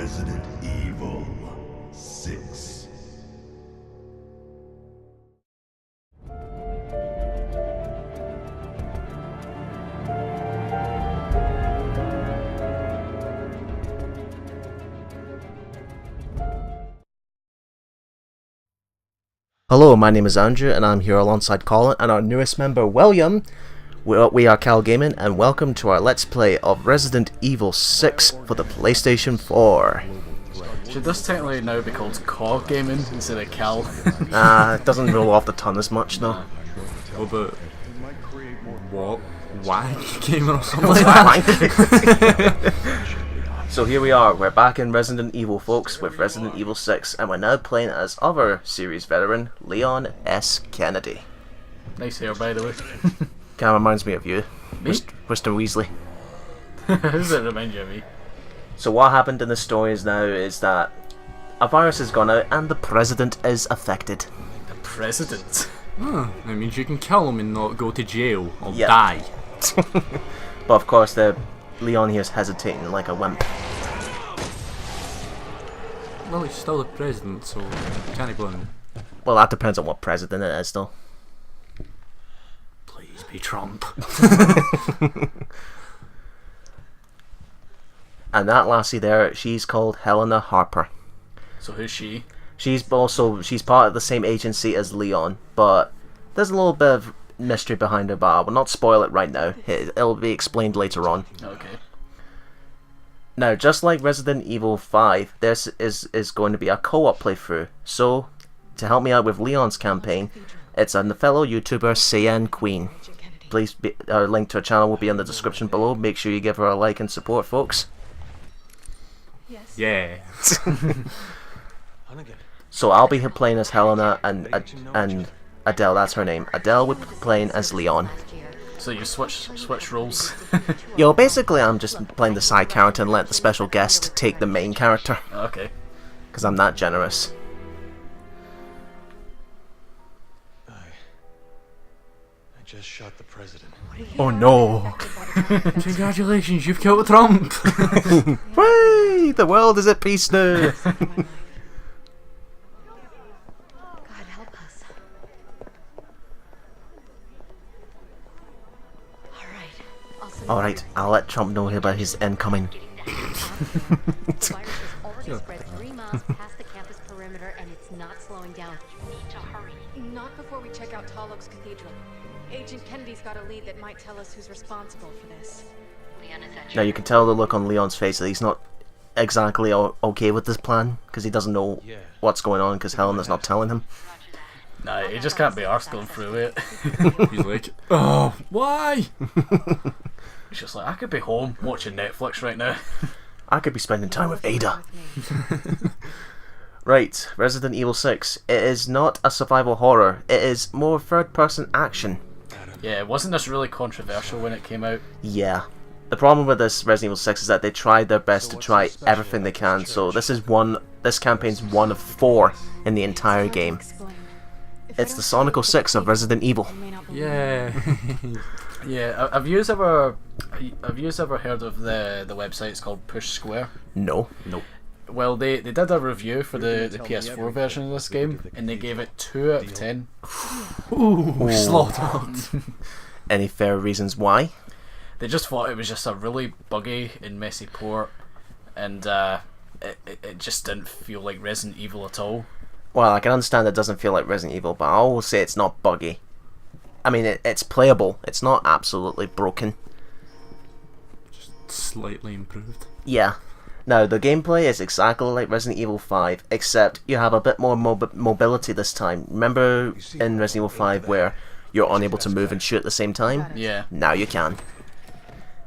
Resident Evil 6. Hello, my name is Andrew, and I'm here alongside Colin and our newest member, William. We are Cal Gaming, and welcome to our Let's Play of Resident Evil 6 for the PlayStation 4. Should this technically now be called Core Gaming instead of Cal? It doesn't roll off the tongue as much, though. What about what? Wank Gamer or something like that? So here we are, we're back in Resident Evil, folks, with Resident Evil 6, and we're now playing as other series veteran, Leon S. Kennedy. Nice hair, by the way. Kinda reminds me of you, Me? Mr. Weasley. How does it remind you of me? So what happened in the story is that a virus has gone out and the president is affected. The President? That means you can kill him and not go to jail or Yep. die. But of course, Leon here is hesitating like a wimp. Well, he's still the president, so can't go in. Well, that depends on what president it is, though. Please be Trump. And that lassie there, she's called Helena Harper. So who's she? She's part of the same agency as Leon, but there's a little bit of mystery behind her, but I will not spoil it right now. It'll be explained later on. Okay. Now, just like Resident Evil 5, this is going to be a co-op playthrough. So, to help me out with Leon's campaign, it's a fellow YouTuber, Cyan Queen. Please, our link to her channel will be in the description below. Make sure you give her a like and support, folks. Yeah. So I'll be playing as Helena, and Adele, that's her name. Adele would be playing as Leon. So you switch roles? Yo, basically I'm just playing the side character and let the special guest take the main character. Okay. Because I'm that generous. I just shot the president. Oh no! Congratulations, you've killed Trump. Hooray! The world is at peace now! God help us. Alright, I'll let Trump know about his incoming. The virus has already spread 3 miles past the campus perimeter and it's not slowing down. You need to hurry. Not before we check out Tall Oaks Cathedral. Agent Kennedy's got a lead that might tell us who's responsible for this. Leon is at Now you can tell the look on Leon's face that he's not exactly okay with this plan, because he doesn't know what's going on, because Helena's not telling him. Nah, you just can't be arsed going through it. He's like, oh, why? It's just like, I could be home watching Netflix right now. I could be spending time with Ada. Right, Resident Evil 6. It is not a survival horror, it is more third-person action. Yeah, wasn't this really controversial when it came out? Yeah. The problem with this Resident Evil 6 is that they tried their best to try everything they can, so this campaign's one of 4 in the entire game. It's the Sonic 06 of Resident Evil. Yeah. Yeah, have you ever heard of the website? It's called Push Square. No. Nope. Well, they did a review for the PS4 version of this game, and they gave it 2 out of 10. Ooh, slaughtered. Any fair reasons why? They just thought it was just a really buggy and messy port, and it just didn't feel like Resident Evil at all. Well, I can understand it doesn't feel like Resident Evil, but I will say it's not buggy. I mean, it's playable. It's not absolutely broken. Just slightly improved. Yeah. Now, the gameplay is exactly like Resident Evil 5, except you have a bit more mobility this time. Remember in Resident Evil 5 where you're unable to move and shoot at the same time? Yeah. Now you can.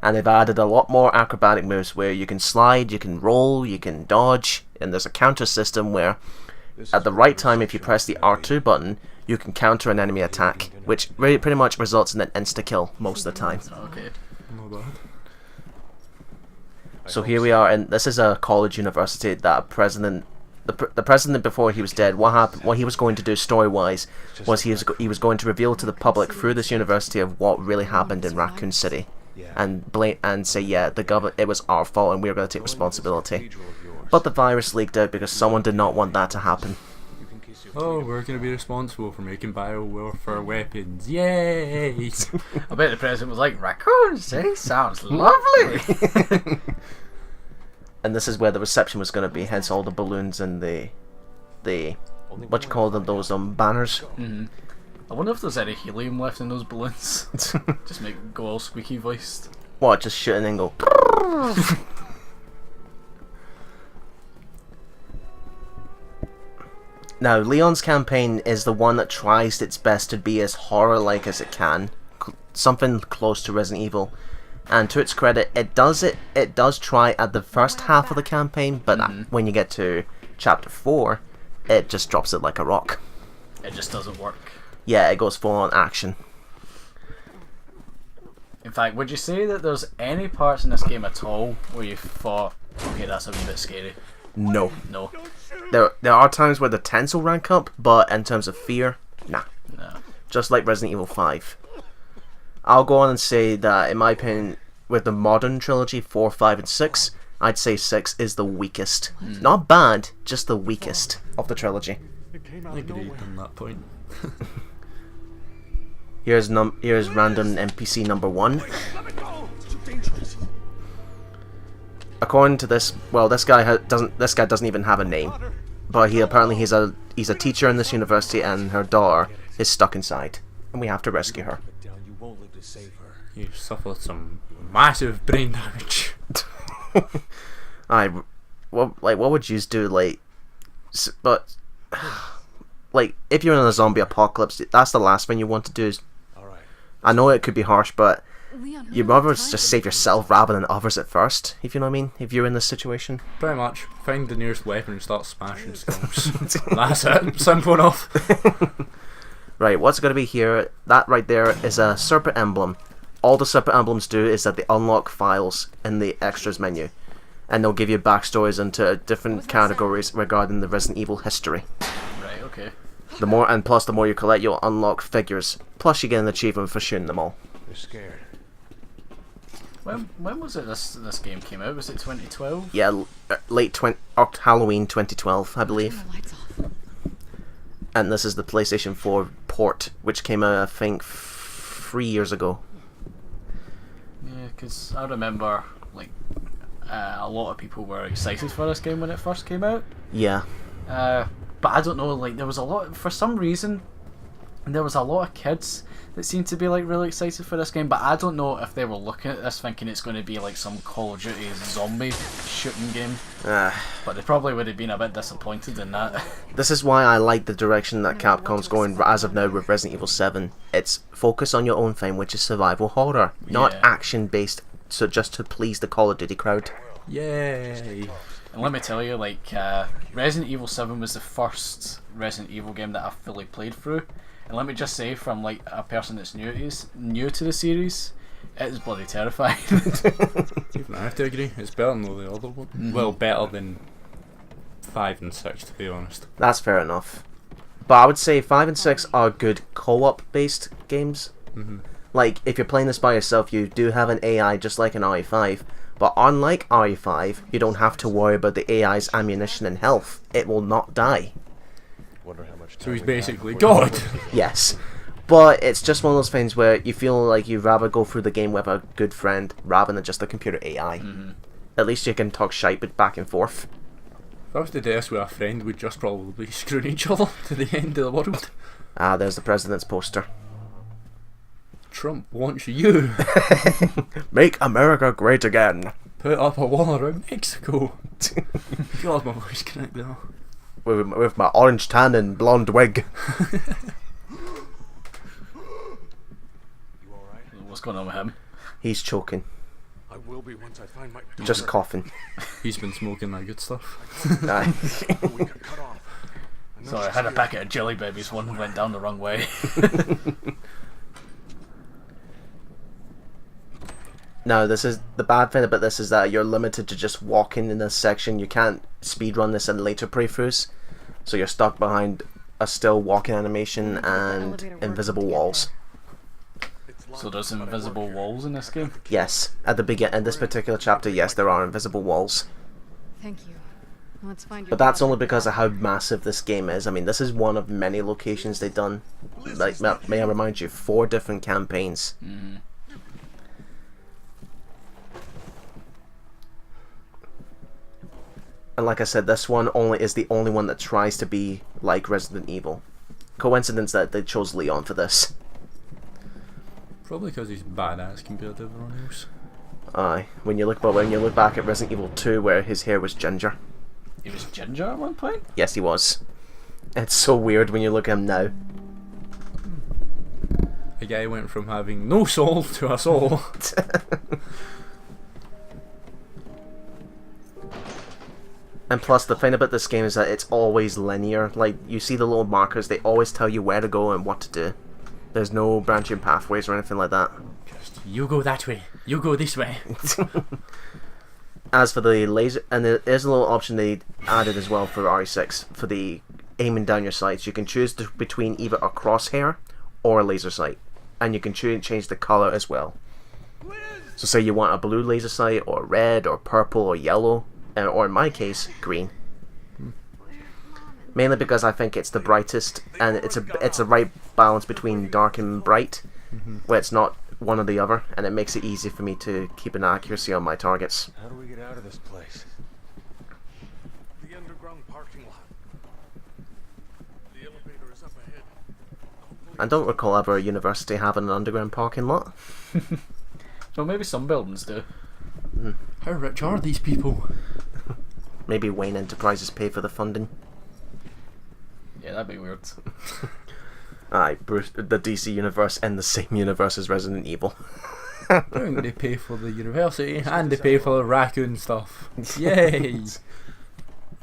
And they've added a lot more acrobatic moves where you can slide, you can roll, you can dodge, and there's a counter system where at the right time, if you press the R2 button, you can counter an enemy attack, which pretty much results in an insta-kill most of the time. Okay. Not bad. So here we are, and this is a college university that the president before he was dead, what he was going to do story-wise was he was going to reveal to the public through this university of what really happened in Raccoon City, and say, yeah, it was our fault and we were going to take responsibility. But the virus leaked out because someone did not want that to happen. Oh, we're going to be responsible for making biowarfare weapons. Yay! I bet the president was like, raccoons, eh? Sounds lovely. And this is where the reception was going to be, hence all the balloons and the what you call them, those banners. I wonder if there's any helium left in those balloons. Just make it go all squeaky voiced. What, just shoot and go. Now, Leon's campaign is the one that tries its best to be as horror-like as it can, something close to Resident Evil. And to its credit, it does try at the first half of the campaign, but when you get to chapter 4, it just drops it like a rock. It just doesn't work. Yeah, it goes full on action. In fact, would you say that there's any parts in this game at all where you thought, okay, that's a wee bit scary? No. No. There are times where the tense will rank up, but in terms of fear, nah. No. Just like Resident Evil 5. I'll go on and say that, in my opinion, with the modern trilogy, 4, 5, and 6, I'd say 6 is the weakest. Not bad, just the weakest of the trilogy. Agreed on that point. Here's random NPC number 1. According to this, well, this guy doesn't even have a name, but he's a teacher in this university, and her daughter is stuck inside, and we have to rescue her. You suffered some massive brain damage. What would you do, like, but, like, if you're in a zombie apocalypse, that's the last thing you want to do. I know it could be harsh, but you'd rather just save yourself rather than others at first, if you know what I mean, if you're in this situation. Pretty much. Find the nearest weapon and start smashing skulls. That's it. Simple enough. Right, what's going to be here, that right there is a serpent emblem. All the serpent emblems do is that they unlock files in the extras menu, and they'll give you backstories into different categories regarding the Resident Evil history. Right, okay. The more you collect, you'll unlock figures. Plus, you get an achievement for shooting them all. They're scared. When was it this game came out? Was it 2012? Yeah, Halloween 2012, I believe. And this is the PlayStation 4 port, which came out, I think, 3 years ago. Yeah, because I remember, like, a lot of people were excited for this game when it first came out. Yeah. But I don't know, like, there was a lot, for some reason, there was a lot of kids that seemed to be, like, really excited for this game, but I don't know if they were looking at this thinking it's going to be like some Call of Duty zombie shooting game. But they probably would have been a bit disappointed in that. This is why I like the direction that Capcom's going as of now with Resident Evil 7. It's focus on your own thing, which is survival horror, not action based, so just to please the Call of Duty crowd. Yay! And let me tell you, like, Resident Evil 7 was the first Resident Evil game that I fully played through. And let me just say, from, like, a person that's new to the series, it is bloody terrifying. Even I have to agree. It's better than the other one. Well, better than 5 and 6, to be honest. That's fair enough. But I would say 5 and 6 are good co-op based games. Like, if you're playing this by yourself, you do have an AI just like an RE5. But unlike RE5, you don't have to worry about the AI's ammunition and health. It will not die. So he's basically God. Yes. But it's just one of those things where you feel like you'd rather go through the game with a good friend rather than just a computer AI. At least you can talk shite back and forth. If I was to do this with a friend, we'd just probably be screwing each other to the end of the world. Ah, there's the president's poster. Trump wants you. Make America great again. Put up a wall around Mexico. You lost my voice connect there. With my orange tan and blonde wig. What's going on with him? He's choking. I will be once I find my Just coughing. He's been smoking that good stuff. Aye. we got cut off. Sorry, I had a packet of Jelly Babies. One went down the wrong way. Now, this is the bad thing about this is that you're limited to just walking in this section. You can't speedrun this in later playthroughs, so you're stuck behind a still walking animation and invisible walls. So there's invisible walls in this game? Yes, at the beginning in this particular chapter, yes, there are invisible walls. Thank you. Let's find your But that's body. only because of how massive this game is. I mean, this is one of many locations they've done. Like, may I remind you, 4 different campaigns. And like I said, this one is the only one that tries to be like Resident Evil. Coincidence that they chose Leon for this. Probably because he's badass compared to everyone else. Aye. When you look back at Resident Evil 2, where his hair was ginger. He was ginger at one point? Yes, he was. It's so weird when you look at him now. The guy went from having no soul to a soul. And plus, the thing about this game is that it's always linear. Like, you see the little markers, they always tell you where to go and what to do. There's no branching pathways or anything like that. Just, you go that way, you go this way. As for the laser, and there's a little option they added as well for RE6, for the aiming down your sights. You can choose between either a crosshair or a laser sight. And you can change the colour as well. So say you want a blue laser sight, or red, or purple, or yellow. Or in my case, green. Mainly because I think it's the brightest, and it's a right balance between dark and bright, where it's not one or the other, and it makes it easy for me to keep an accuracy on my targets. How do we get out of this place? The underground parking lot. The elevator is up ahead. I don't recall ever a university having an underground parking lot. Well, maybe some buildings do. How rich are these people? Maybe Wayne Enterprises pay for the funding. Yeah, that'd be weird. Aye, the DC universe and the same universe as Resident Evil. Don't they pay for the university and they pay for the raccoon stuff? Yay!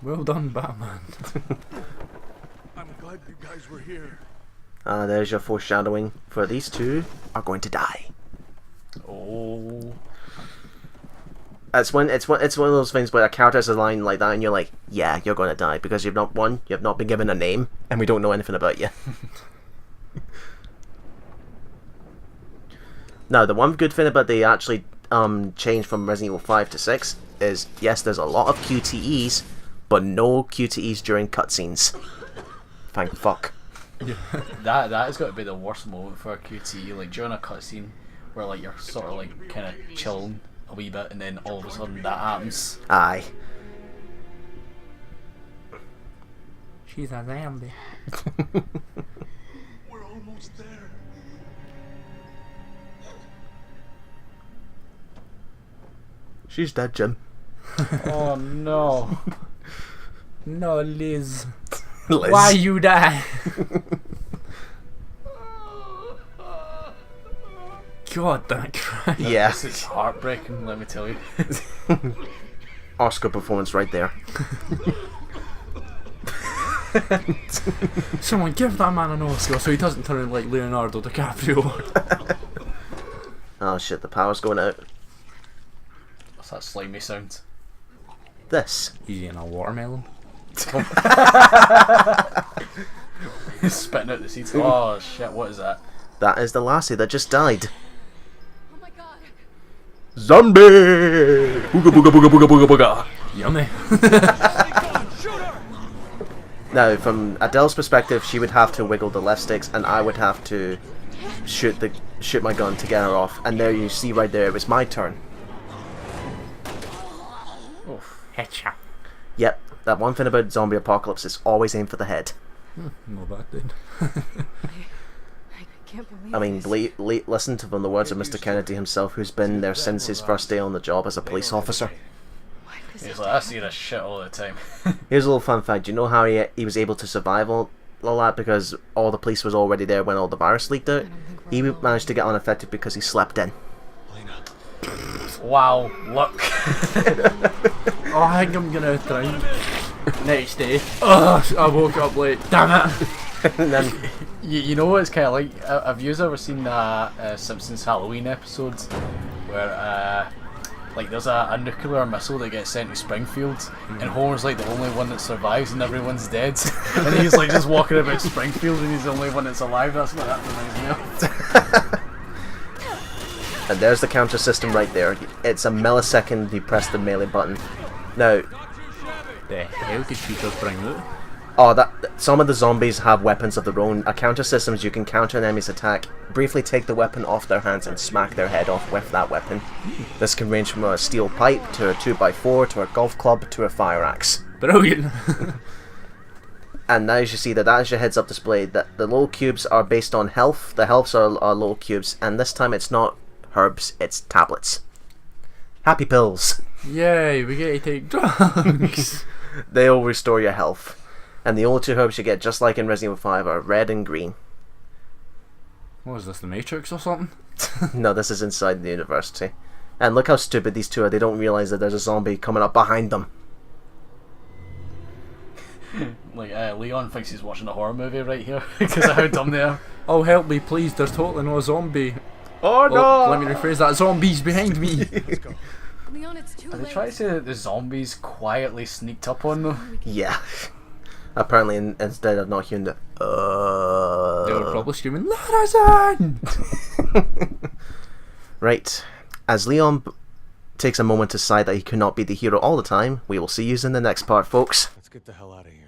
Well done, Batman. I'm glad you guys were here. There's your foreshadowing for these two are going to die. Oh. It's one of those things where a character's aligned like that, and you're like, yeah, you're going to die because you have not been given a name, and we don't know anything about you. Now, the one good thing about they actually changed from Resident Evil 5 to 6 is, yes, there's a lot of QTEs, but no QTEs during cutscenes. Thank fuck. That has got to be the worst moment for a QTE, like during a cutscene where like you're sort of like kind of chilling a wee bit, and then all of a sudden that happens. Aye. She's a zombie. We're almost there. She's dead, Jim. Oh no. No, Liz. Liz. Why you die? God, that cry. Yeah. This is heartbreaking, let me tell you. Oscar performance right there. Someone give that man an Oscar so he doesn't turn like Leonardo DiCaprio. Oh shit, the power's going out. What's that slimy sound? This. He's eating a watermelon. He's spitting out the seeds. Oh shit, what is that? That is the lassie that just died. Oh my god. Zombie! Booga booga booga booga booga booga. Yummy. Now, from Adele's perspective, she would have to wiggle the left sticks, and I would have to shoot my gun to get her off. And there you see right there, it was my turn. Headshot. Yep, that one thing about zombie apocalypse is always aim for the head. Not bad then. I can't believe I mean, this. listen to the words of Mr. Kennedy himself, who's been there since his first day on the job as a police officer. Why does He's it like, I see this shit all the time. Here's a little fun fact. Do you know how he was able to survive all that? Because all the police was already there when all the virus leaked out. He managed to get unaffected because he slept in. Wow, look. Oh, I think I'm gonna drown. Next day. Ugh, I woke up late. Damn it. And then, You know what it's kind of like? Have you ever seen that Simpsons Halloween episode where like there's a nuclear missile that gets sent to Springfield, and Homer's like the only one that survives and everyone's dead, and he's like just walking about Springfield and he's the only one that's alive. That's what that reminds me of. and there's the counter system right there. It's a millisecond you press the melee button. Now, The hell did she just bring out? Oh, some of the zombies have weapons of their own. A counter systems you can counter an enemy's attack, briefly take the weapon off their hands and smack their head off with that weapon. This can range from a steel pipe to a 2x4 to a golf club to a fire axe. Brilliant. And now as you see that is your heads up display, that the little cubes are based on health. The healths are little cubes, and this time it's not herbs, it's tablets. Happy pills. Yay, we get to take drugs. They'll restore your health. And the only two herbs you get, just like in Resident Evil 5, are red and green. What is this, the Matrix or something? No, this is inside the university. And look how stupid these two are. They don't realise that there's a zombie coming up behind them. Like, Leon thinks he's watching a horror movie right here because of how dumb they are. Oh, help me, please, there's totally no zombie. Oh no! Let me rephrase that, zombies behind me! Leon, it's too Are they late. trying to say that the zombies quietly sneaked up on them? Yeah. Apparently, instead of not hearing the They were probably screaming, "Let us in!" Right. As Leon takes a moment to decide that he cannot be the hero all the time, we will see you in the next part, folks. Let's get the hell out of here.